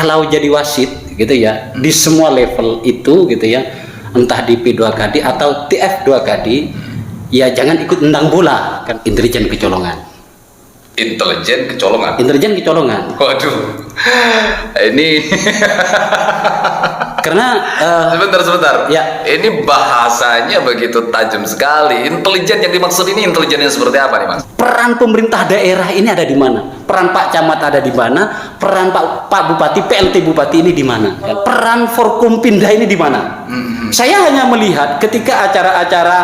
kalau jadi wasit gitu ya di semua level itu gitu ya, entah di P2KD atau TF2KD, ya jangan ikut nendang bola kan, intelijen kecolongan. Intelijen kecolongan. Intelijen kecolongan. Waduh, ini Karena sebentar. Ya. Ini bahasanya begitu tajam sekali. Intelijen yang dimaksud ini intelijen yang seperti apa nih, Mas? peran pemerintah daerah ini ada di mana? Peran Pak Camat ada di mana? Peran Pak Bupati, PLT Bupati ini di mana? Peran Forkompinda ini di mana? Saya hanya melihat ketika acara-acara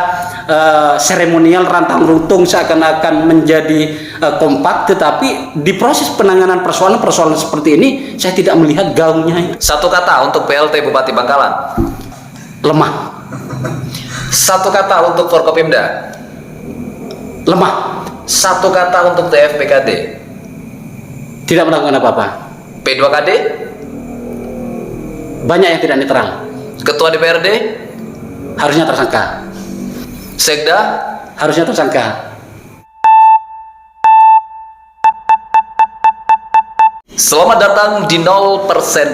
seremonial rantang runtung seakan-akan menjadi kompak, tetapi di proses penanganan persoalan-persoalan seperti ini saya tidak melihat gaungnya. Satu kata untuk PLT Bupati Bangkalan. Lemah. Satu kata untuk Forkopimda. Lemah. Satu kata untuk TFPKD. Tidak melakukan apa-apa. P2KD. Banyak yang tidak netral. Ketua DPRD. Harusnya tersangka. Sekda. Harusnya tersangka. Selamat datang di 0%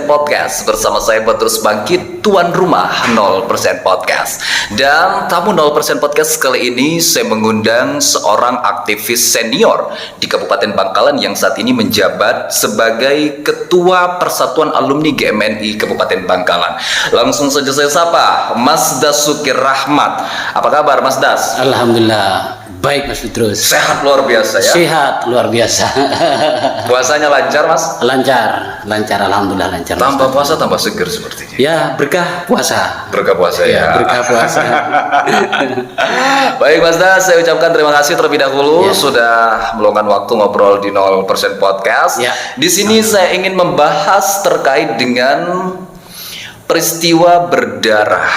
Podcast. Bersama saya Badrus Bangkit, tuan rumah 0% Podcast. Dan tamu 0% Podcast kali ini saya mengundang seorang aktivis senior di Kabupaten Bangkalan yang saat ini menjabat sebagai Ketua Persatuan Alumni GMNI Kabupaten Bangkalan. Langsung saja saya sapa Mas Das Sukir Rahmat. Apa kabar Mas Das? Alhamdulillah. Baik Mas Fitrus. Sehat luar biasa ya? Sehat luar biasa. Puasanya lancar Mas? Lancar, alhamdulillah lancar. Tambah puasa tambah seger sepertinya. Ya, berkah puasa. Berkah puasa ya. Berkah puasa. Baik Mas Das, saya ucapkan terima kasih terlebih dahulu Ya. sudah meluangkan waktu ngobrol di 0% Podcast. Ya. Di sini saya ingin membahas terkait dengan peristiwa berdarah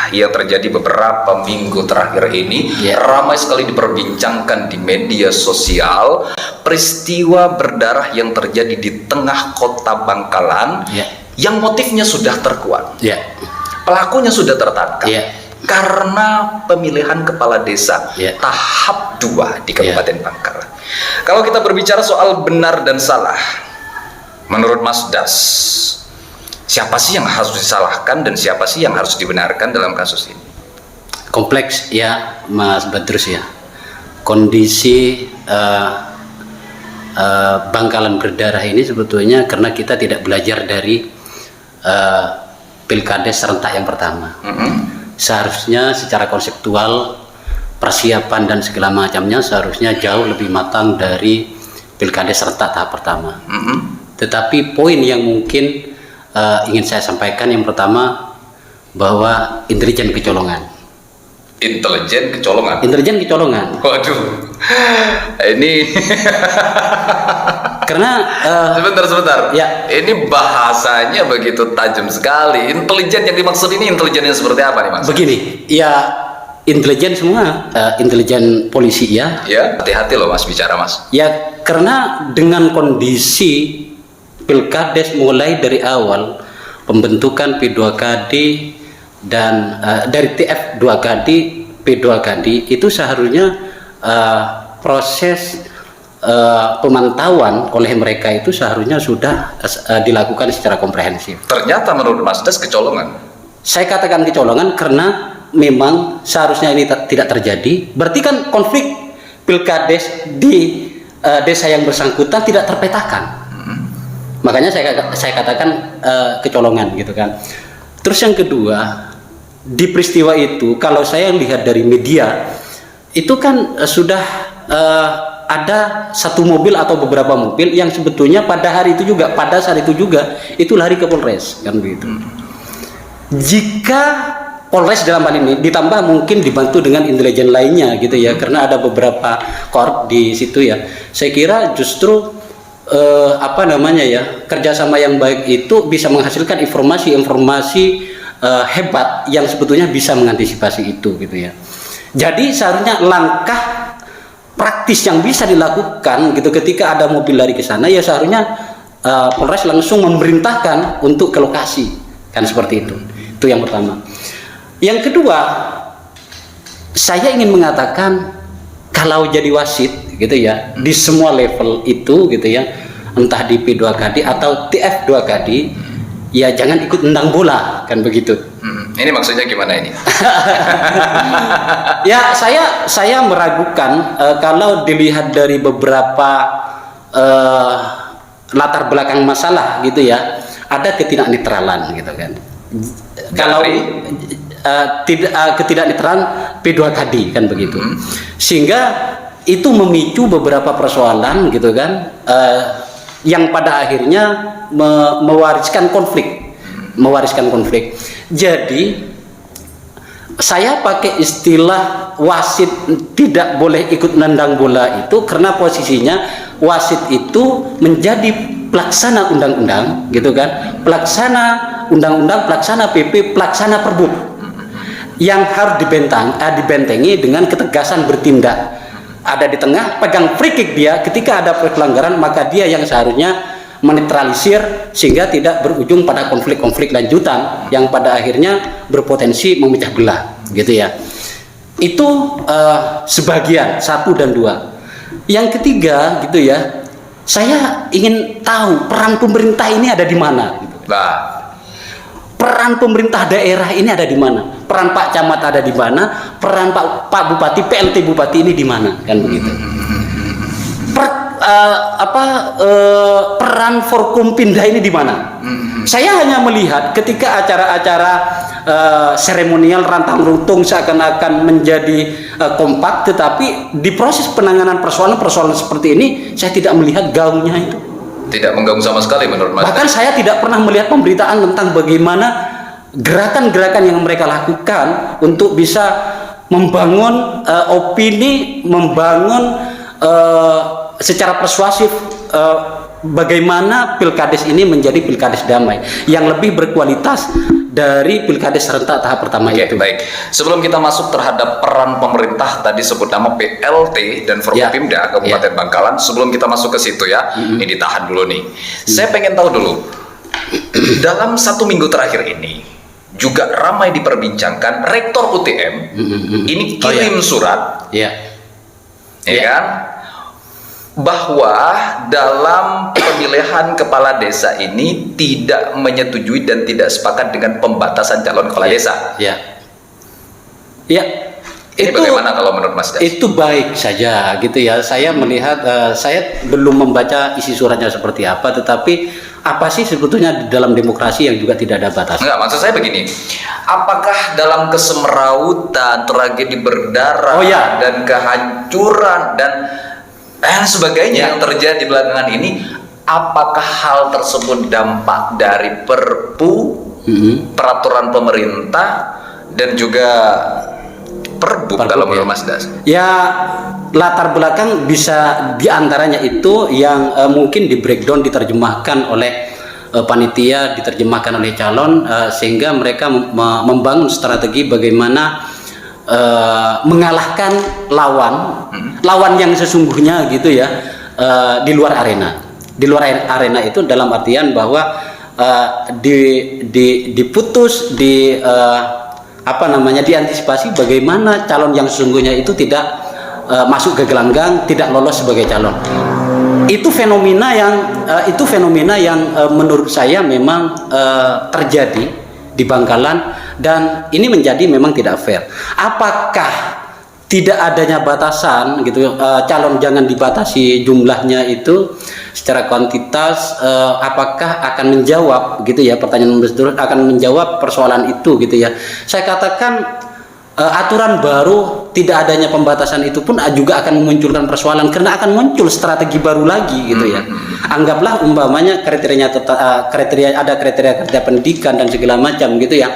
yang terjadi beberapa minggu terakhir ini. Ya. Ramai sekali diperbincangkan di media sosial. Peristiwa berdarah yang terjadi di tengah kota Bangkalan, Ya. yang motifnya sudah terkuat, Ya. pelakunya sudah tertangkap. Ya. Karena pemilihan kepala desa Ya. tahap 2 di Kabupaten Bangkalan. Kalau kita berbicara soal benar dan salah, menurut Mas Das, siapa sih yang harus disalahkan dan siapa sih yang harus dibenarkan dalam kasus ini? Kompleks ya Mas Badrus ya. Kondisi Bangkalan berdarah ini sebetulnya karena kita tidak belajar dari Pilkades serentak yang pertama. Seharusnya secara konseptual persiapan dan segala macamnya seharusnya jauh lebih matang dari Pilkades serentak tahap pertama. Tetapi poin yang mungkin ingin saya sampaikan yang pertama bahwa intelijen kecolongan. Intelijen kecolongan. Intelijen kecolongan. Waduh, ini Karena sebentar. Ya. Ini bahasanya begitu tajam sekali. Intelijen yang dimaksud ini intelijen yang seperti apa nih Mas? begini, ya intelijen semua, intelijen polisi ya. Ya, hati-hati loh Mas bicara Mas. Ya karena dengan kondisi Pilkades mulai dari awal pembentukan P2KD dan dari TF2KD, P2KD itu seharusnya proses pemantauan oleh mereka itu seharusnya sudah dilakukan secara komprehensif. Ternyata menurut Mas Das kecolongan. Saya katakan kecolongan karena memang seharusnya ini tidak terjadi. Berarti kan konflik Pilkades di desa yang bersangkutan tidak terpetakan. Makanya saya katakan kecolongan gitu kan. Terus yang kedua, di peristiwa itu kalau saya lihat dari media itu kan sudah ada satu mobil atau beberapa mobil yang sebetulnya pada saat itu juga itu lari ke Polres kan begitu. Jika Polres dalam hal ini ditambah mungkin dibantu dengan intelijen lainnya gitu ya, karena ada beberapa korup di situ ya. Saya kira justru kerjasama yang baik itu bisa menghasilkan informasi-informasi hebat yang sebetulnya bisa mengantisipasi itu gitu ya. Jadi seharusnya langkah praktis yang bisa dilakukan gitu ketika ada mobil lari ke sana ya seharusnya Polres langsung memerintahkan untuk ke lokasi kan seperti itu. Itu yang pertama. Yang kedua, saya ingin mengatakan kalau jadi wasit gitu ya di semua level itu gitu ya, entah di P2KD atau TF2KD, ya jangan ikut nendang bola, kan begitu. Ini maksudnya gimana ini? Ya, saya meragukan kalau dilihat dari beberapa latar belakang masalah gitu ya, ada ketidaknetralan gitu kan. Kalau ketidaknetralan P2KD kan begitu. Sehingga itu memicu beberapa persoalan gitu kan, yang pada akhirnya mewariskan konflik. Jadi saya pakai istilah wasit tidak boleh ikut nendang bola itu karena posisinya wasit itu menjadi pelaksana undang-undang gitu kan, pelaksana undang-undang, pelaksana PP, pelaksana perbuk yang harus dibentengi dengan ketegasan bertindak. Ada di tengah, pegang free kick dia ketika ada pelanggaran, maka dia yang seharusnya menetralisir sehingga tidak berujung pada konflik-konflik lanjutan yang pada akhirnya berpotensi memecah belah gitu ya. Itu sebagian 1 dan 2. Yang ketiga gitu ya, saya ingin tahu peran pemerintah ini ada di mana gitu. Peran pemerintah daerah ini ada di mana? Peran Pak Camat ada di mana? Peran Pak Bupati, PLT Bupati ini di mana? Kan begitu. Peran Forkompinda ini di mana? Saya hanya melihat ketika acara-acara seremonial rantang runtung seakan-akan menjadi kompak, tetapi di proses penanganan persoalan seperti ini saya tidak melihat gaungnya itu. Tidak menggaung sama sekali menurut Mas. Bahkan saya tidak pernah melihat pemberitaan tentang bagaimana gerakan-gerakan yang mereka lakukan untuk bisa membangun opini, membangun secara persuasif bagaimana Pilkades ini menjadi Pilkades damai yang lebih berkualitas dari Pilkades serentak tahap pertama itu. Baik. Sebelum kita masuk terhadap peran pemerintah, tadi sebut nama PLT dan Forkopimda Kabupaten Bangkalan. Sebelum kita masuk ke situ ya, ini ditahan dulu nih. Saya pengen tahu dulu, dalam 1 minggu terakhir ini juga ramai diperbincangkan Rektor UTM ini kirim surat, ya kan, bahwa dalam pemilihan kepala desa ini tidak menyetujui dan tidak sepakat dengan pembatasan calon kepala desa. Ini bagaimana kalau menurut Mas Das? Itu baik saja gitu ya. Saya melihat, saya belum membaca isi suratnya seperti apa, tetapi apa sih sebetulnya di dalam demokrasi yang juga tidak ada batas? Enggak, maksud saya begini, apakah dalam kesemerawutan, tragedi berdarah, dan kehancuran dan sebagainya yang terjadi belakangan ini, apakah hal tersebut dampak dari Perpu, peraturan pemerintah, dan juga Perbu kalau menurut Mas Das? Ya, latar belakang bisa diantaranya itu yang mungkin di breakdown, diterjemahkan oleh panitia, diterjemahkan oleh calon, sehingga mereka membangun strategi bagaimana mengalahkan lawan yang sesungguhnya gitu ya, di luar arena itu dalam artian bahwa diputus diantisipasi bagaimana calon yang sesungguhnya itu tidak masuk ke gelanggang, tidak lolos sebagai calon. Itu fenomena yang menurut saya memang terjadi di Bangkalan, dan ini menjadi memang tidak fair. Apakah tidak adanya batasan gitu, calon jangan dibatasi jumlahnya itu secara kuantitas, apakah akan menjawab gitu ya, pertanyaan akan menjawab persoalan itu gitu ya. Saya katakan aturan baru, tidak adanya pembatasan itu pun juga akan memunculkan persoalan, karena akan muncul strategi baru lagi gitu ya. Anggaplah umpamanya kriteria pendidikan dan segala macam gitu ya.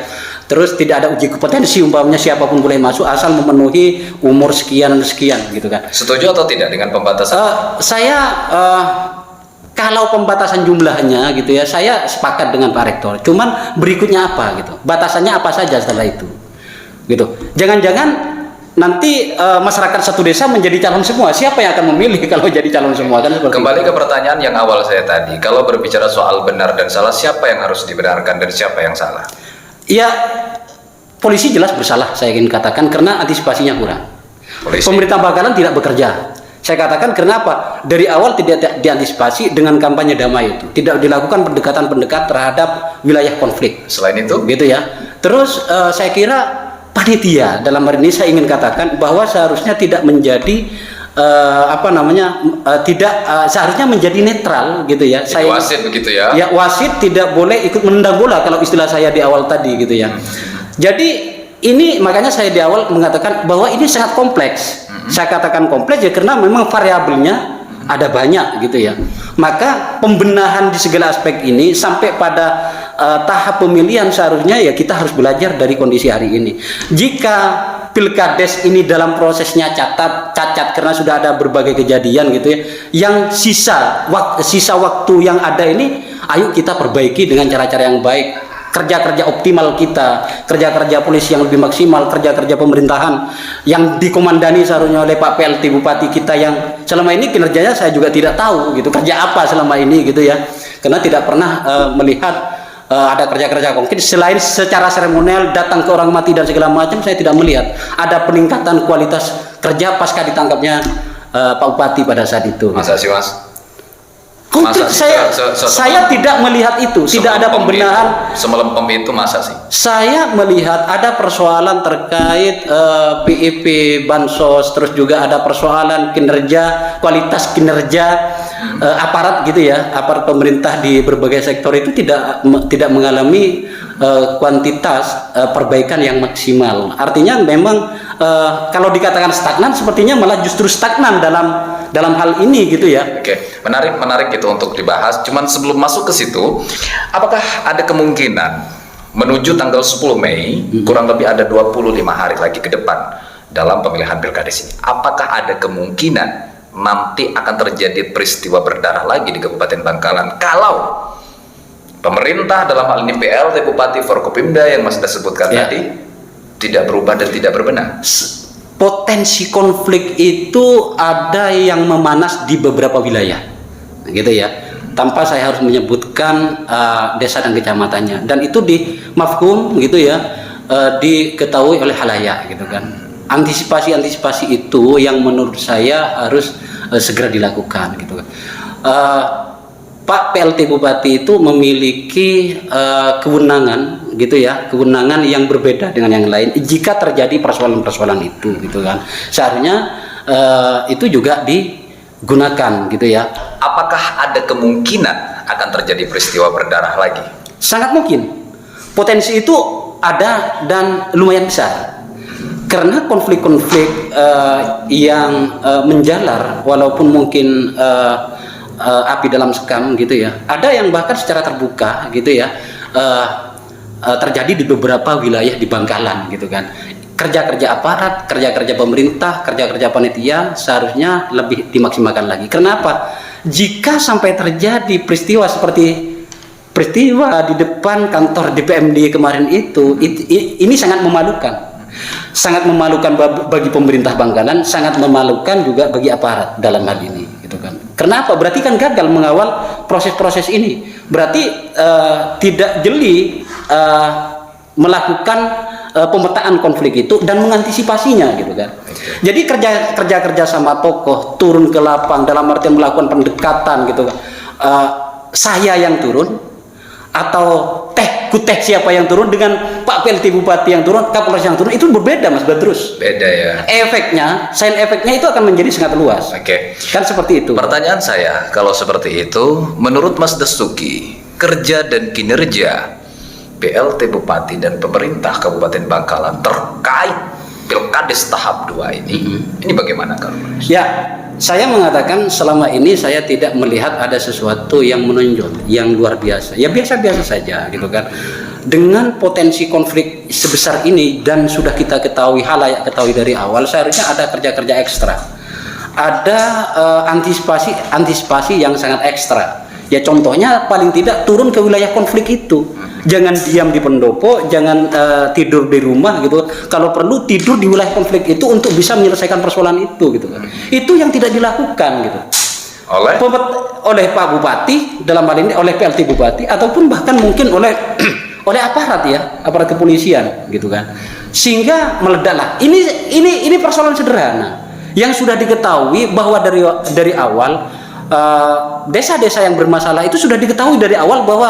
Terus tidak ada uji kompetensi, umpamanya siapapun boleh masuk asal memenuhi umur sekian gitu kan. Setuju atau tidak dengan pembatasan? Kalau pembatasan jumlahnya gitu ya, saya sepakat dengan Pak Rektor. Cuman berikutnya apa gitu? Batasannya apa saja setelah itu? Gitu. Jangan-jangan nanti masyarakat satu desa menjadi calon semua. Siapa yang akan memilih kalau jadi calon semua kan? Kembali ke pertanyaan yang awal saya tadi. Kalau berbicara soal benar dan salah, siapa yang harus dibenarkan dan siapa yang salah? Ya, polisi jelas bersalah, saya ingin katakan, karena antisipasinya kurang. Pemerintah Bangkalan tidak bekerja. Saya katakan kenapa dari awal tidak diantisipasi dengan kampanye damai itu, tidak dilakukan pendekatan-pendekatan terhadap wilayah konflik. Selain itu, gitu ya. Terus saya kira panitia dalam hari ini saya ingin katakan bahwa seharusnya tidak menjadi seharusnya menjadi netral gitu ya. jadi wasit begitu ya. Ya, wasit tidak boleh ikut menendang bola kalau istilah saya di awal tadi gitu ya. Jadi ini makanya saya di awal mengatakan bahwa ini sangat kompleks. Saya katakan kompleks ya karena memang variabelnya ada banyak gitu ya. Maka pembenahan di segala aspek ini sampai pada tahap pemilihan seharusnya ya kita harus belajar dari kondisi hari ini. Jika Pilkades ini dalam prosesnya cacat karena sudah ada berbagai kejadian gitu ya, yang sisa waktu yang ada ini ayo kita perbaiki dengan cara-cara yang baik. Kerja-kerja optimal kita, kerja-kerja polisi yang lebih maksimal, kerja-kerja pemerintahan yang dikomandani seharusnya oleh Pak PLT Bupati kita yang selama ini kinerjanya saya juga tidak tahu gitu, kerja apa selama ini gitu ya, karena tidak pernah melihat ada kerja-kerja konkret selain secara seremonial datang ke orang mati dan segala macam. Saya tidak melihat ada peningkatan kualitas kerja pasca ditangkapnya Pak Bupati pada saat itu. Masa sih Mas? Konkret saya tidak melihat itu, tidak ada pembenahan. Semelempem itu masa sih? Saya melihat ada persoalan terkait PIP bansos, terus juga ada persoalan kinerja, kualitas kinerja aparat gitu ya, aparat pemerintah di berbagai sektor itu tidak mengalami kuantitas perbaikan yang maksimal. Artinya memang kalau dikatakan stagnan, sepertinya malah justru stagnan dalam hal ini gitu ya. Oke, menarik itu untuk dibahas. Cuman sebelum masuk ke situ, apakah ada kemungkinan menuju tanggal 10 Mei, kurang lebih ada 25 hari lagi ke depan dalam pemilihan Pilkades ini, apakah ada kemungkinan nanti akan terjadi peristiwa berdarah lagi di Kabupaten Bangkalan kalau pemerintah dalam hal ini PLT Bupati Forkopimda yang Mas sudah sebutkan tadi tidak berubah dan tidak berbenah? Potensi konflik itu ada yang memanas di beberapa wilayah, gitu ya. Tanpa saya harus menyebutkan desa dan kecamatannya, dan itu di mafhum gitu ya, diketahui oleh halayak gitu kan. Antisipasi itu yang menurut saya harus segera dilakukan gitu kan. Pak PLT Bupati itu memiliki kewenangan gitu ya, kewenangan yang berbeda dengan yang lain jika terjadi persoalan-persoalan itu gitu kan. Seharusnya itu juga digunakan gitu ya. Apakah ada kemungkinan akan terjadi peristiwa berdarah lagi? Sangat mungkin. Potensi itu ada dan lumayan besar. Karena konflik-konflik yang menjalar walaupun mungkin api dalam sekam gitu ya. Ada yang bahkan secara terbuka gitu ya terjadi di beberapa wilayah di Bangkalan gitu kan. Kerja-kerja aparat, kerja-kerja pemerintah, kerja-kerja panitia seharusnya lebih dimaksimalkan lagi. Kenapa? Jika sampai terjadi peristiwa seperti peristiwa di depan kantor DPMD kemarin itu, ini sangat memalukan. Sangat memalukan bagi pemerintah Bangkalan, sangat memalukan juga bagi aparat dalam hal ini gitu kan. Kenapa? Berarti kan gagal mengawal proses-proses ini. Berarti tidak jeli melakukan pemetaan konflik itu dan mengantisipasinya gitu kan. Jadi kerja sama tokoh turun ke lapang dalam artian melakukan pendekatan gitu kan. Saya yang turun atau teh siapa yang turun dengan Pak PLT Bupati yang turun, Kapolres yang turun, itu berbeda Mas Badrus. Beda ya. Sign efeknya itu akan menjadi sangat luas. Oke. Kan seperti itu. Pertanyaan saya, kalau seperti itu, menurut Mas Dasuki, kerja dan kinerja PLT Bupati dan pemerintah Kabupaten Bangkalan terkait Pilkades tahap 2 ini bagaimana kalau? Ya, saya mengatakan selama ini saya tidak melihat ada sesuatu yang menonjol, yang luar biasa. Ya biasa-biasa saja gitu kan. Dengan potensi konflik sebesar ini dan sudah kita ketahui, halayak ketahui dari awal, seharusnya ada kerja-kerja ekstra. Ada antisipasi yang sangat ekstra. Ya contohnya paling tidak turun ke wilayah konflik itu. Jangan diam di pendopo, jangan tidur di rumah gitu. Kalau perlu tidur di wilayah konflik itu untuk bisa menyelesaikan persoalan itu gitu kan. Itu yang tidak dilakukan gitu. Oleh Pak Bupati dalam hal ini, oleh PLT Bupati ataupun bahkan mungkin oleh aparat ya, aparat kepolisian gitu kan. Sehingga meledaklah. Ini persoalan sederhana. yang sudah diketahui bahwa dari awal desa-desa yang bermasalah itu sudah diketahui dari awal bahwa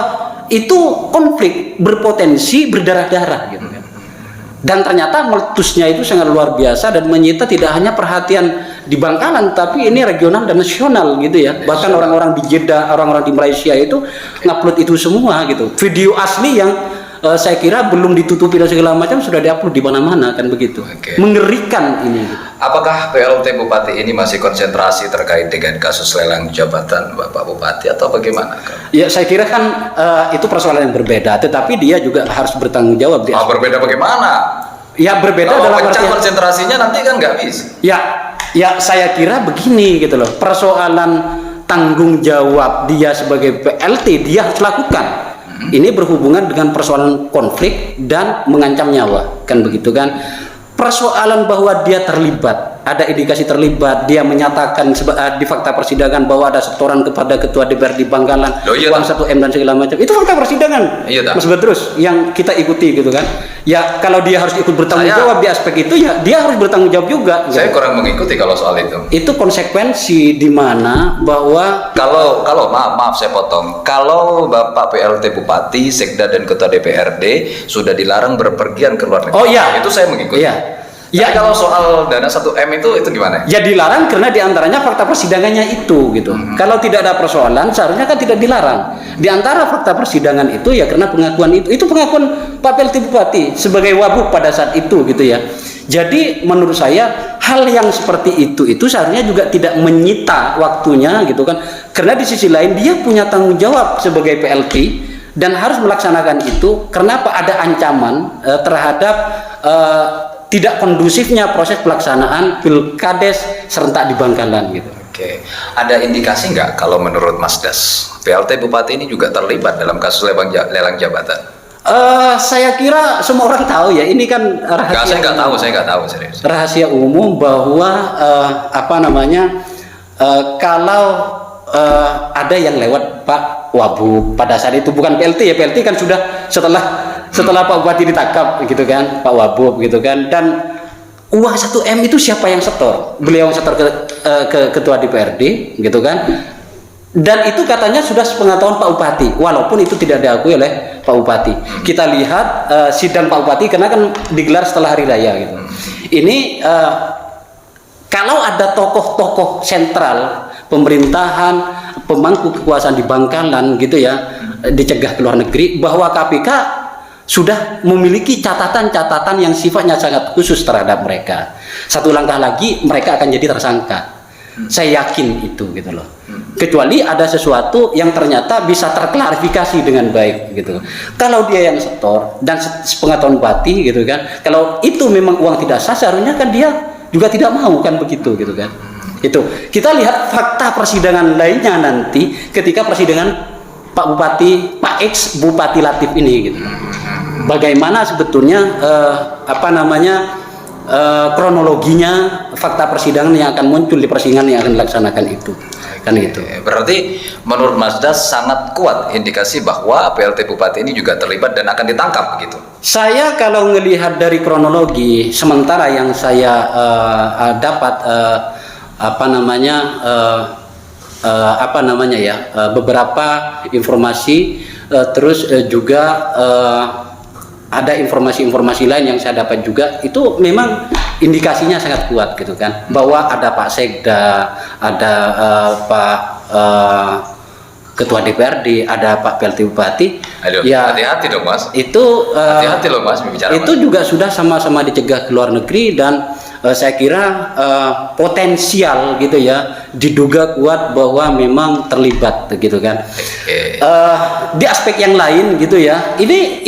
itu konflik berpotensi berdarah-darah gitu kan. Dan ternyata meletusnya itu sangat luar biasa dan menyita tidak hanya perhatian di Bangkalan tapi ini regional dan nasional gitu ya. Bahkan orang-orang di Jeddah, orang-orang di Malaysia itu ngupload itu semua gitu. Video asli yang saya kira belum ditutupi dan segala macam sudah diupload di mana-mana kan begitu. Mengerikan ini. Gitu. Apakah PLT Bupati ini masih konsentrasi terkait dengan kasus lelang jabatan Bapak Bupati atau bagaimana? Ya saya kira kan itu persoalan yang berbeda, tetapi dia juga harus bertanggung jawab. Berbeda bagaimana? Ya berbeda kalau dalam pecah artian konsentrasinya nanti kan nggak bisa. Ya saya kira begini gitu loh, persoalan tanggung jawab dia sebagai PLT dia harus lakukan. Ini berhubungan dengan persoalan konflik dan mengancam nyawa, kan begitu kan? Persoalan bahwa dia terlibat, ada indikasi terlibat, dia menyatakan di fakta persidangan bahwa ada setoran kepada Ketua DPR di Bangkalan, uang 1 M dan segala macam. Itu fakta persidangan, Mas Badrus, yang kita ikuti gitu kan. Ya kalau dia harus ikut bertanggung jawab di aspek itu, ya dia harus bertanggung jawab juga. Saya kurang mengikuti kalau soal itu. Itu konsekuensi di mana bahwa kalau maaf saya potong. Kalau Bapak PLT Bupati, Sekda dan Ketua DPRD sudah dilarang berpergian ke luar negeri. Oh iya, itu saya mengikuti. Ya, kalau soal dana 1 M itu gimana? Ya dilarang karena diantaranya fakta persidangannya itu gitu. Kalau tidak ada persoalan seharusnya kan tidak dilarang. Di antara fakta persidangan itu ya karena pengakuan itu pengakuan Pak PLT Bupati sebagai wabuk pada saat itu gitu ya. Jadi menurut saya hal yang seperti itu seharusnya juga tidak menyita waktunya gitu kan. Karena di sisi lain dia punya tanggung jawab sebagai PLT dan harus melaksanakan itu karena ada ancaman terhadap tidak kondusifnya proses pelaksanaan Pilkades serentak di Bangkalan gitu. Oke, ada indikasi nggak kalau menurut Mas Das, PLT Bupati ini juga terlibat dalam kasus lelang jabatan? Saya kira semua orang tahu ya, ini kan rahasia. Saya nggak tahu serius. Rahasia umum bahwa kalau ada yang lewat Pak Wabub pada saat itu bukan PLT ya, PLT kan sudah setelah Pak Bupati ditangkap gitu kan, Pak Wabub gitu kan, dan uang 1 M itu siapa yang setor? Beliau yang setor ke Ketua DPRD gitu kan, dan itu katanya sudah sepengetahuan Pak Bupati walaupun itu tidak diakui oleh Pak Bupati. Kita lihat sidang Pak Bupati karena kan digelar setelah hari raya gitu. Ini kalau ada tokoh-tokoh sentral pemerintahan, pemangku kekuasaan di Bangkalan gitu ya, dicegah ke luar negeri, bahwa KPK sudah memiliki catatan-catatan yang sifatnya sangat khusus terhadap mereka. Satu langkah lagi mereka akan jadi tersangka. Saya yakin itu gitu loh. Kecuali ada sesuatu yang ternyata bisa terklarifikasi dengan baik gitu. Kalau dia yang setor dan sepengetahuan Bupati gitu kan, kalau itu memang uang tidak sah seharusnya kan dia juga tidak mau kan begitu gitu kan. Itu kita lihat fakta persidangan lainnya nanti ketika persidangan Pak Bupati, Pak X Bupati Latif ini gitu. Bagaimana sebetulnya kronologinya fakta persidangan yang akan muncul di persidangan yang akan dilaksanakan itu kan gitu. Berarti menurut Mas Das sangat kuat indikasi bahwa PLT Bupati ini juga terlibat dan akan ditangkap begitu. Saya kalau melihat dari kronologi sementara yang saya dapat beberapa informasi, terus juga ada informasi-informasi lain yang saya dapat juga, itu memang indikasinya sangat kuat gitu kan, bahwa ada Pak Sekda, ada Pak Ketua DPRD, ada Pak PLT Bupati. Aduh, ya hati-hati dong Mas. Itu hati-hati loh Mas bicara. Itu Mas juga sudah sama-sama dicegah ke luar negeri dan saya kira potensial gitu ya, diduga kuat bahwa memang terlibat gitu kan. Di aspek yang lain gitu ya, ini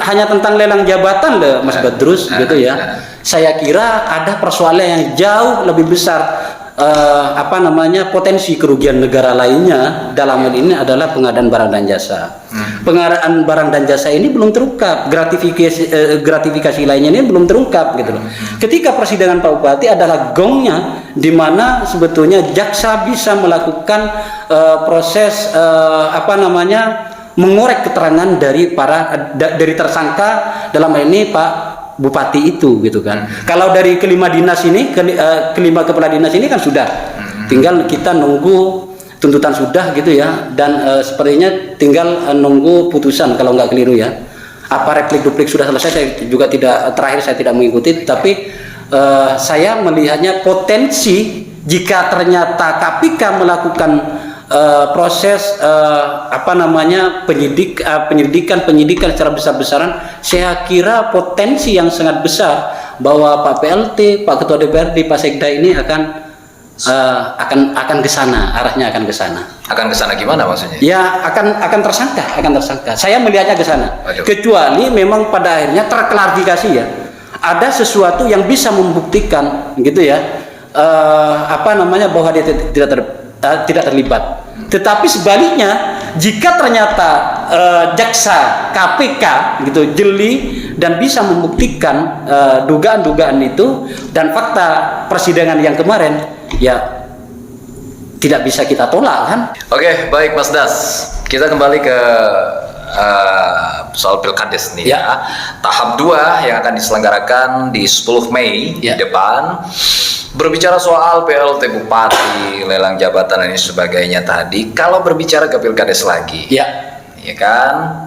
hanya tentang lelang jabatan loh Mas Badrus gitu ya. Saya kira ada persoalan yang jauh lebih besar, potensi kerugian negara lainnya dalam hal ini adalah pengadaan barang dan jasa. Pengadaan barang dan jasa ini belum terungkap, gratifikasi lainnya ini belum terungkap gitu loh. Ketika persidangan Pak Bupati adalah gongnya, di mana sebetulnya jaksa bisa melakukan proses mengorek keterangan dari tersangka, dalam hal ini Pak bupati itu gitu kan. Kalau dari kelima dinas ini, kelima kepala dinas ini kan sudah, tinggal kita nunggu tuntutan sudah gitu ya, dan sepertinya tinggal nunggu putusan kalau nggak keliru ya. Apa replik duplik sudah selesai, saya juga tidak, terakhir saya tidak mengikuti, tapi saya melihatnya potensi jika ternyata KPK melakukan proses penyelidikan secara besar-besaran, saya kira potensi yang sangat besar bahwa Pak PLT, Pak Ketua DPRD, Pak Sekda ini akan ke sana, arahnya akan ke sana. Akan ke sana gimana maksudnya? Ya akan tersangka. Saya melihatnya ke sana. Kecuali memang pada akhirnya terklarifikasi ya. Ada sesuatu yang bisa membuktikan gitu ya. Bahwa dia tidak terlibat. Tetapi sebaliknya, jika ternyata jaksa KPK gitu jeli dan bisa membuktikan dugaan-dugaan itu dan fakta persidangan yang kemarin, ya tidak bisa kita tolak kan. Oke, baik Mas Das, kita kembali ke soal Pilkades nih ya. Tahap 2 yang akan diselenggarakan di 10 Mei depan. Berbicara soal PLT Bupati, lelang jabatan dan sebagainya tadi, kalau berbicara ke Pilkades lagi, ya kan?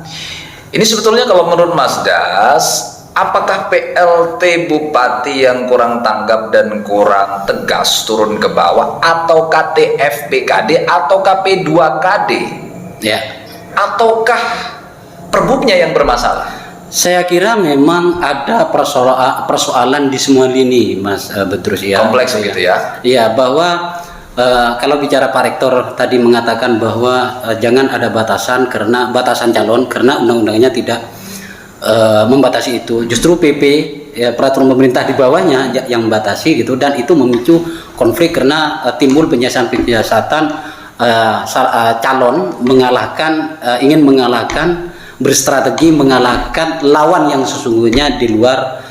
Ini sebetulnya kalau menurut Mas Das, apakah PLT Bupati yang kurang tanggap dan kurang tegas turun ke bawah, atau KTFPKD atau KP2KD? Ya. Ataukah perbubnya yang bermasalah? Saya kira memang ada persoalan di semua lini, Mas Petrus ya. Kompleks begitu ya? Iya, bahwa kalau bicara Pak Rektor tadi mengatakan bahwa jangan ada batasan calon karena undang-undangnya tidak membatasi itu. Justru PP ya, peraturan pemerintah di bawahnya yang membatasi gitu, dan itu memicu konflik karena timbul penyiasatan calon ingin mengalahkan, berstrategi mengalahkan lawan yang sesungguhnya di luar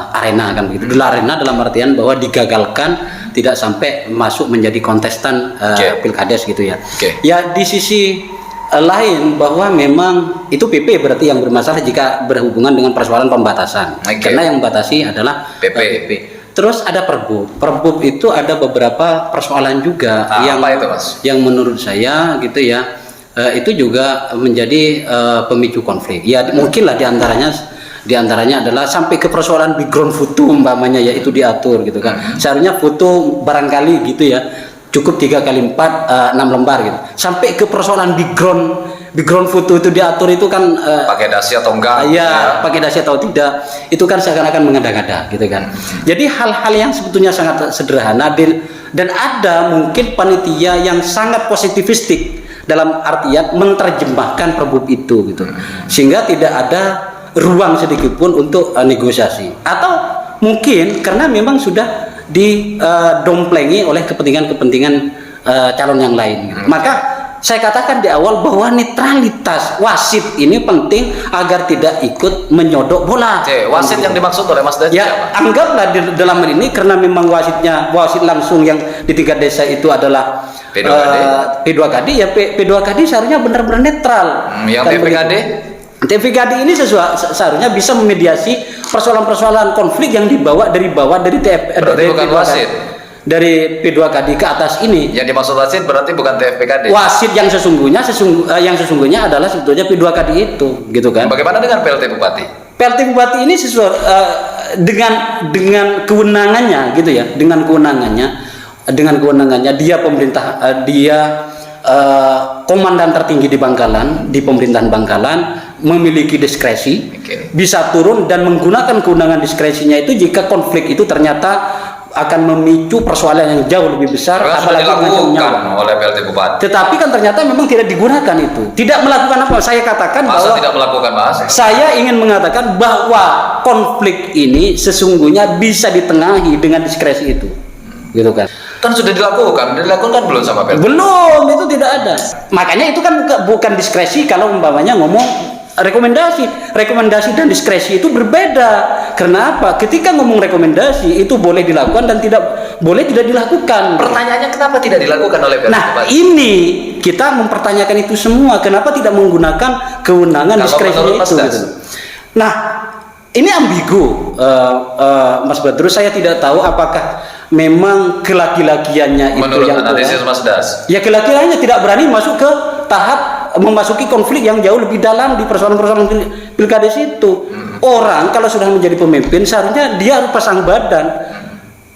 arena kan begitu. Di luar arena dalam artian bahwa digagalkan tidak sampai masuk menjadi kontestan Pilkades gitu ya. Ya di sisi lain bahwa memang itu PP berarti yang bermasalah jika berhubungan dengan persoalan pembatasan. Karena yang membatasi adalah PP. Terus ada Perbub. Perbub itu ada beberapa persoalan juga yang menurut saya gitu ya. Itu juga menjadi pemicu konflik. Ya mungkinlah diantaranya adalah sampai ke persoalan background foto umpamanya ya, itu diatur gitu kan. Seharusnya foto barangkali gitu ya cukup 3x4 6 lembar gitu. Sampai ke persoalan background foto itu diatur itu kan pakai dasi atau enggak? Ya, pakai dasi atau tidak. Itu kan seakan-akan mengada-ngada gitu kan. Jadi hal-hal yang sebetulnya sangat sederhana dan ada mungkin panitia yang sangat positivistik dalam artian menerjemahkan Perbub itu gitu, sehingga tidak ada ruang sedikit pun untuk negosiasi, atau mungkin karena memang sudah didomplengi oleh kepentingan calon yang lain gitu. Maka saya katakan di awal bahwa netralitas wasit ini penting agar tidak ikut menyodok bola. Wasit yang dimaksud oleh Mas Dadi ya, anggaplah dalam hal ini karena memang wasit langsung yang di tingkat desa itu adalah P2KD ya, P2KD seharusnya benar-benar netral. Yang TPKD ini seharusnya bisa memediasi persoalan-persoalan konflik yang dibawa dari bawah dari P2KD ke atas ini. Yang dimaksud wasit berarti bukan TFPKD. Wasit yang sesungguhnya adalah sebetulnya P2KD itu, gitu kan. Bagaimana dengan PLT Bupati? PLT Bupati ini dengan kewenangannya gitu ya, dengan kewenangannya dia pemerintah, dia komandan tertinggi di Bangkalan, di pemerintahan Bangkalan, memiliki diskresi, bisa turun dan menggunakan kewenangan diskresinya itu jika konflik itu ternyata akan memicu persoalan yang jauh lebih besar, apalagi dilakukan oleh PLT Bupati. Tetapi kan ternyata memang tidak digunakan itu, tidak melakukan apa? Saya katakan bahwa tidak melakukan, Mas. Saya ingin mengatakan bahwa konflik ini sesungguhnya bisa ditengahi dengan diskresi itu, gitu kan? Kan sudah dilakukan belum sama PLT? Belum, itu tidak ada. Makanya itu kan bukan diskresi kalau umpamanya ngomong rekomendasi dan diskresi itu berbeda. Kenapa? Ketika ngomong rekomendasi itu boleh dilakukan dan tidak dilakukan. Pertanyaannya kenapa tidak dilakukan oleh PLT? Nah, ini kita mempertanyakan itu semua. Kenapa tidak menggunakan kewenangan diskresinya itu? Gitu. Nah, ini ambigu, Mas Badrus. Saya tidak tahu apakah memang kelaki-lakiannya itu Menurut yang analisis kuat. Mas Das. Ya kelaki-lakiannya tidak berani masuk ke tahap memasuki konflik yang jauh lebih dalam di persoalan-persoalan pilkades itu. Orang kalau sudah menjadi pemimpin seharusnya dia harus pasang badan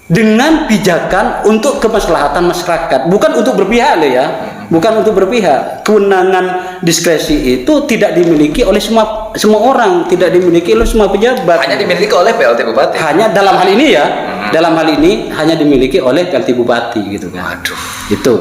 dengan pijakan untuk kemaslahatan masyarakat, bukan untuk berpihak loh ya, bukan untuk berpihak. Kewenangan diskresi itu tidak dimiliki oleh semua orang, tidak dimiliki oleh semua pejabat. Hanya dimiliki oleh PLT Bupati. Hanya dalam hal ini ya, dalam hal ini hanya dimiliki oleh PLT Bupati gitu kan. Waduh. Itu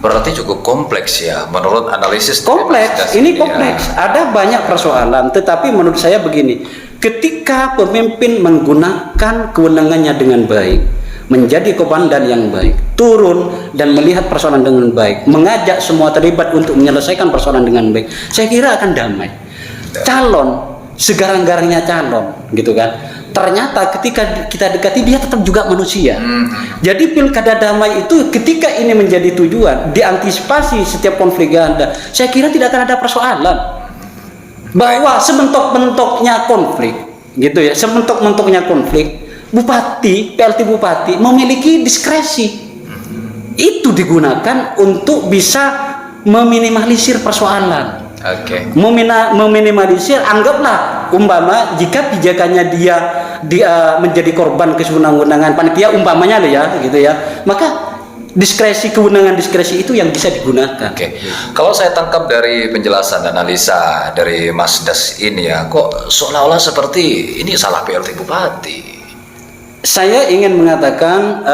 Berarti cukup kompleks ya menurut analisis. kompleks, ini kompleks. Ada banyak persoalan, tetapi menurut saya begini, ketika pemimpin menggunakan kewenangannya dengan baik, menjadi komandan yang baik, turun dan melihat persoalan dengan baik, mengajak semua terlibat untuk menyelesaikan persoalan dengan baik, saya kira akan damai. Calon, segarang-garangnya calon, gitu kan. Ternyata ketika kita dekati dia tetap juga manusia. Jadi pilkada damai itu ketika ini menjadi tujuan, diantisipasi setiap konflik ganda, saya kira tidak akan ada persoalan. Bahwa sementok-mentoknya konflik, gitu ya, sementok-mentoknya konflik, bupati, PLT bupati memiliki diskresi. Itu digunakan untuk bisa meminimalisir persoalan. Oke. Meminimalisir, anggaplah umpama jika pijakannya dia menjadi korban kesewenang-wenangan panitia umpamanya loh ya, gitu ya, maka kewenangan diskresi itu yang bisa digunakan. Oke. Kalau saya tangkap dari penjelasan analisa dari Mas Das ini ya, kok seolah-olah seperti ini salah PLT Bupati. Saya ingin mengatakan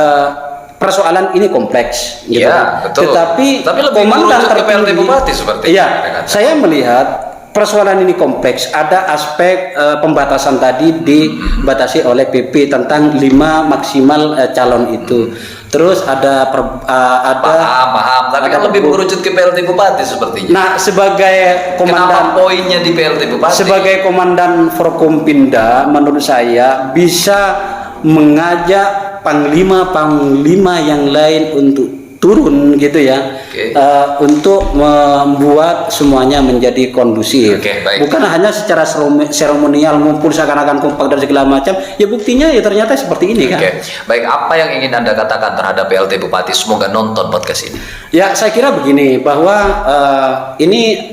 persoalan ini kompleks, gitu Ya, kan. betul. Tapi lebih komandan merujuk ke PLT tertinggi, Bupati seperti iya, itu. saya melihat persoalan ini kompleks. Ada aspek pembatasan tadi dibatasi oleh PP tentang 5 maksimal calon itu. Terus ada Paham. Tapi kan lebih mengerucut ke PLT Bupati sepertinya. Nah, sebagai komandan, Kenapa poinnya di PLT Bupati? sebagai komandan Forkompinda, menurut saya bisa mengajak panglima yang lain untuk turun gitu ya, untuk membuat semuanya menjadi kondusif. Baik. Bukan hanya secara seremonial ngumpul seakan-akan kompak dan segala macam. Ya buktinya ya ternyata seperti ini kan. Baik, apa yang ingin Anda katakan terhadap PLT Bupati? Semoga nonton podcast ini. Ya saya kira begini, bahwa ini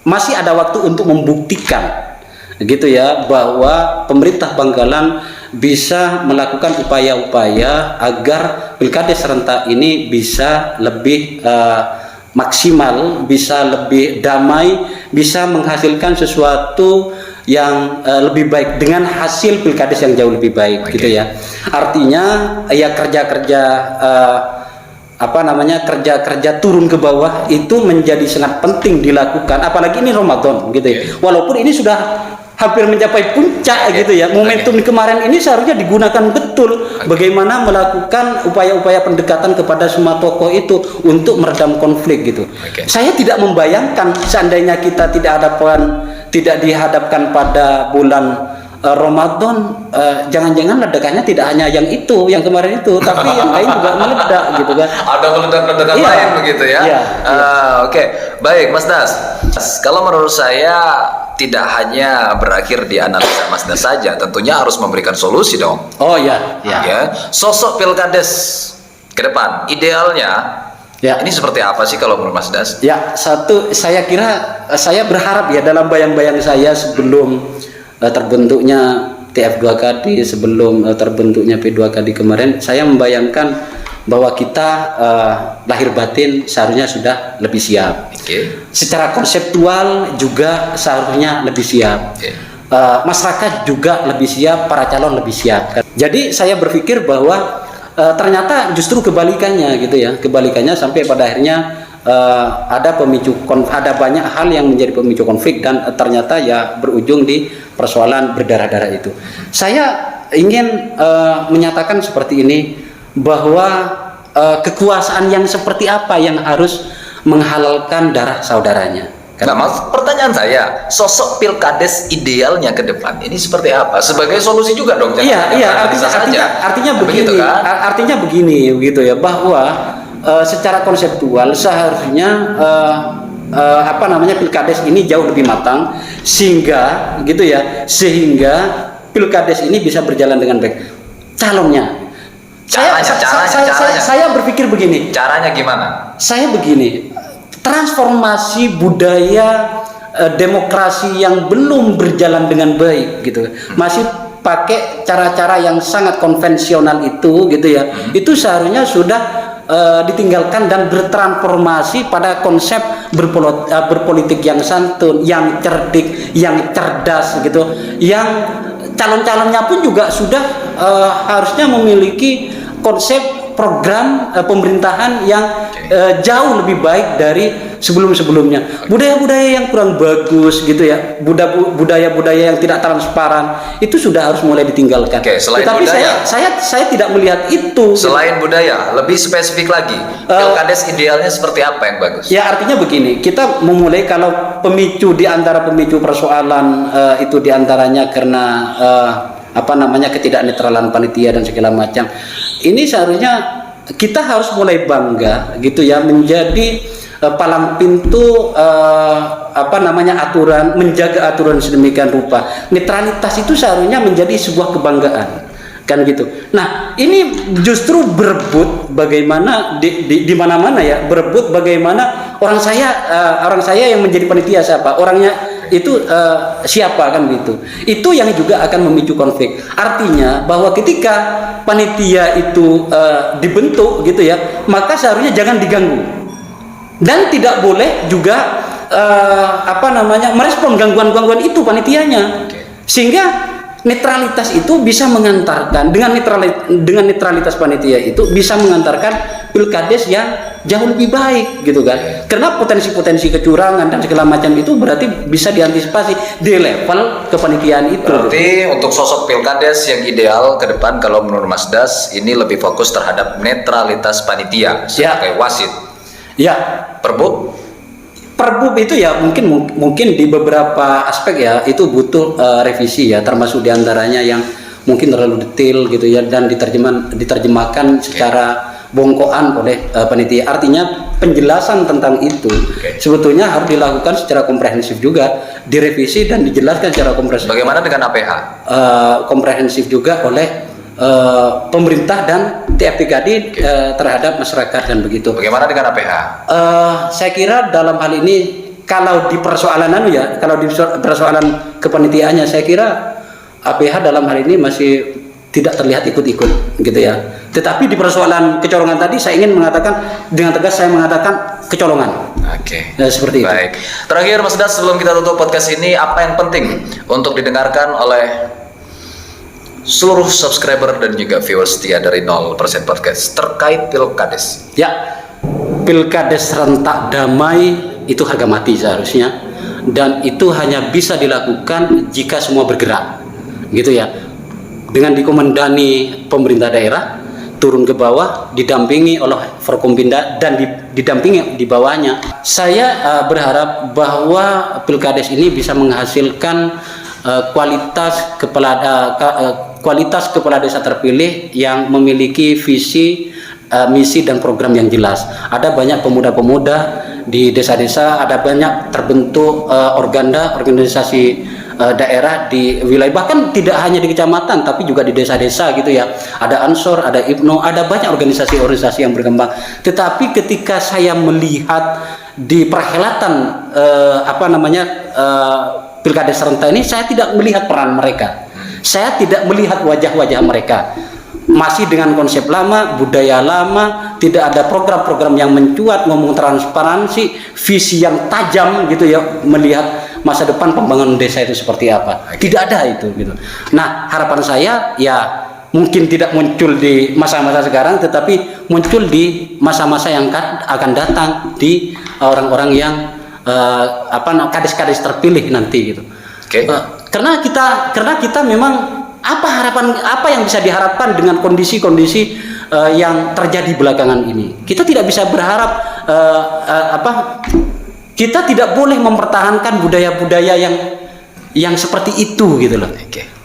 masih ada waktu untuk membuktikan gitu ya, bahwa pemerintah Bangkalan bisa melakukan upaya-upaya agar pilkada serentak ini bisa lebih maksimal, bisa lebih damai, bisa menghasilkan sesuatu yang lebih baik dengan hasil pilkada yang jauh lebih baik, gitu ya. Artinya ya kerja-kerja kerja turun ke bawah itu menjadi sangat penting dilakukan, apalagi ini Ramadan gitu ya. Walaupun ini sudah hampir mencapai puncak gitu ya, momentum kemarin ini seharusnya digunakan betul bagaimana melakukan upaya-upaya pendekatan kepada semua tokoh itu untuk meredam konflik gitu. Saya tidak membayangkan seandainya kita tidak dihadapkan pada bulan Ramadan, jangan-jangan ledakannya tidak hanya yang kemarin itu, tapi yang lain juga meledak gitu kan. Ada meledak-ledakan lain begitu ya. Oke. Baik, Mas Das. Kalau menurut saya tidak hanya berakhir di analisa Mas Das saja, tentunya harus memberikan solusi dong. Oh ya. Sosok Pilkades ke depan idealnya ini seperti apa sih kalau menurut Mas Das? Ya, saya kira, saya berharap ya dalam bayang-bayang saya sebelum terbentuknya TF2KD, sebelum terbentuknya P2KD kemarin, saya membayangkan bahwa kita lahir batin seharusnya sudah lebih siap. Secara konseptual juga seharusnya lebih siap. Masyarakat juga lebih siap, para calon lebih siap. Jadi saya berpikir bahwa ternyata justru kebalikannya gitu ya, kebalikannya sampai pada akhirnya ada banyak hal yang menjadi pemicu konflik dan ternyata ya berujung di persoalan berdarah-darah itu. Saya ingin menyatakan seperti ini, bahwa kekuasaan yang seperti apa yang harus menghalalkan darah saudaranya. Nah, Mas, pertanyaan saya, sosok Pilkades idealnya ke depan ini seperti apa? Sebagai solusi juga dong. Artinya begini gitu ya, bahwa secara konseptual seharusnya Pilkades ini jauh lebih matang sehingga Pilkades ini bisa berjalan dengan baik. Calonnya. Saya berpikir begini. Caranya gimana? Saya begini. Transformasi budaya demokrasi yang belum berjalan dengan baik gitu. Masih pakai cara-cara yang sangat konvensional itu gitu ya. Itu seharusnya sudah ditinggalkan dan bertransformasi pada konsep berpolitik yang santun, yang cerdik, yang cerdas gitu. Yang calon-calonnya pun juga sudah harusnya memiliki konsep program pemerintahan yang jauh lebih baik dari sebelum-sebelumnya. Budaya-budaya yang kurang bagus gitu ya, budaya-budaya yang tidak transparan itu sudah harus mulai ditinggalkan. Tetapi budaya, saya tidak melihat itu. Selain budaya, lebih spesifik lagi, Pilkades idealnya seperti apa yang bagus? Ya artinya begini, kita memulai kalau pemicu persoalan itu diantaranya karena ketidaknetralan panitia dan segala macam. Ini seharusnya kita harus mulai bangga gitu ya, menjadi palang pintu aturan, menjaga aturan sedemikian rupa. Netralitas itu seharusnya menjadi sebuah kebanggaan, kan gitu. Nah, ini justru berebut bagaimana di mana-mana ya, berebut bagaimana orang saya yang menjadi panitia siapa, orangnya itu siapa, kan gitu. Itu yang juga akan memicu konflik. Artinya bahwa ketika panitia itu dibentuk gitu ya, maka seharusnya jangan diganggu dan tidak boleh juga merespon gangguan-gangguan itu panitianya, sehingga netralitas itu bisa mengantarkan dengan netralitas panitia itu bisa mengantarkan Pilkades yang jauh lebih baik gitu kan. Karena potensi-potensi kecurangan dan segala macam itu berarti bisa diantisipasi di level kepanitiaan itu. Berarti untuk sosok Pilkades yang ideal ke depan kalau menurut Mas Das ini lebih fokus terhadap netralitas panitia sebagai wasit. Ya, Perbup itu ya mungkin di beberapa aspek ya itu butuh revisi ya, termasuk diantaranya yang mungkin terlalu detail gitu ya dan diterjemahkan secara bongkoan oleh panitia. Artinya penjelasan tentang itu sebetulnya harus dilakukan secara komprehensif juga, direvisi dan dijelaskan secara komprehensif. Bagaimana dengan APH? Komprehensif juga oleh pemerintah dan TFPKD terhadap masyarakat dan begitu. Bagaimana dengan APH? Saya kira dalam hal ini kalau di persoalan kepanitiaannya saya kira APH dalam hal ini masih tidak terlihat ikut-ikut gitu ya. Tetapi di persoalan kecolongan tadi saya ingin mengatakan dengan tegas, saya mengatakan kecolongan. Oke. Seperti itu. Baik. Terakhir Mas Das, sebelum kita tutup podcast ini, apa yang penting untuk didengarkan oleh seluruh subscriber dan juga viewers setia dari 0% podcast terkait Pilkades? Ya, Pilkades serentak damai itu harga mati seharusnya, dan itu hanya bisa dilakukan jika semua bergerak gitu ya, dengan dikomandani pemerintah daerah turun ke bawah, didampingi oleh Forkompinda dan didampingi di bawahnya. Saya berharap bahwa Pilkades ini bisa menghasilkan kualitas kepala desa terpilih yang memiliki visi, misi dan program yang jelas. Ada banyak pemuda-pemuda di desa-desa, ada banyak terbentuk organisasi daerah di wilayah, bahkan tidak hanya di kecamatan tapi juga di desa-desa gitu ya. Ada Ansor, ada IPNO, ada banyak organisasi-organisasi yang berkembang. Tetapi ketika saya melihat di perhelatan Pilkades serentak ini, saya tidak melihat peran mereka. Saya tidak melihat wajah-wajah mereka. Masih dengan konsep lama, budaya lama, tidak ada program-program yang mencuat, ngomong transparansi, visi yang tajam gitu ya, melihat masa depan pembangunan desa itu seperti apa. Tidak ada itu gitu. Nah, harapan saya ya mungkin tidak muncul di masa-masa sekarang, tetapi muncul di masa-masa yang akan datang di orang-orang yang kades-kades terpilih nanti gitu. Karena kita memang apa yang bisa diharapkan dengan kondisi-kondisi yang terjadi belakangan ini. Kita tidak bisa berharap kita tidak boleh mempertahankan budaya-budaya yang seperti itu gitu loh.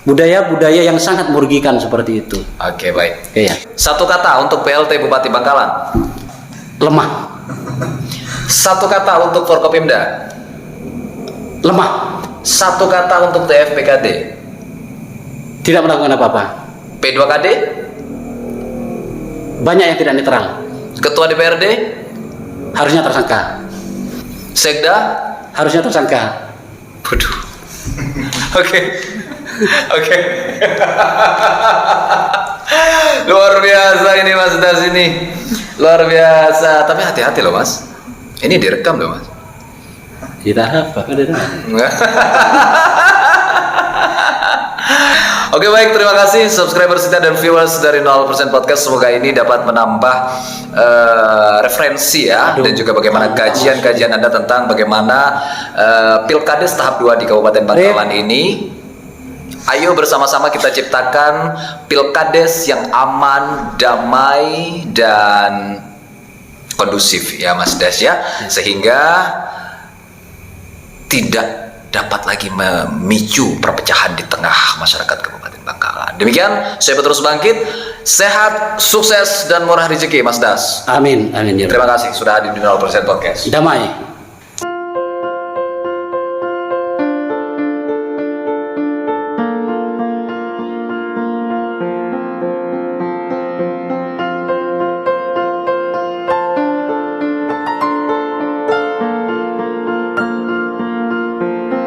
Budaya-budaya yang sangat merugikan seperti itu. Oke, baik. Iya. Satu kata untuk PLT Bupati Bangkalan. Lemah. Satu kata untuk Forkopimda. Lemah, Satu kata untuk TFPKD. tidak melakukan apa-apa. P2KD. Banyak yang tidak netral, Ketua DPRD. harusnya tersangka. Sekda. Harusnya tersangka. Waduh. Oke. Oke. Luar biasa ini Mas Das ini. Luar biasa. Tapi hati-hati loh Mas. Ini direkam loh Mas. Kita apa? Oke baik, terima kasih subscriber setia dan viewers dari 0% Podcast. Semoga ini dapat menambah referensi ya. Dan juga bagaimana kajian-kajian Anda tentang bagaimana Pilkades tahap 2 di Kabupaten Bangkalan ini. Ayo bersama-sama kita ciptakan Pilkades yang aman, damai, dan kondusif ya Mas Das ya. Sehingga tidak dapat lagi memicu perpecahan di tengah masyarakat Kabupaten Bangkalan. Demikian, saya terus bangkit, sehat, sukses, dan murah rezeki Mas Das. Amin, amin. Ya. Terima kasih sudah hadir di 0% Podcast. Damai.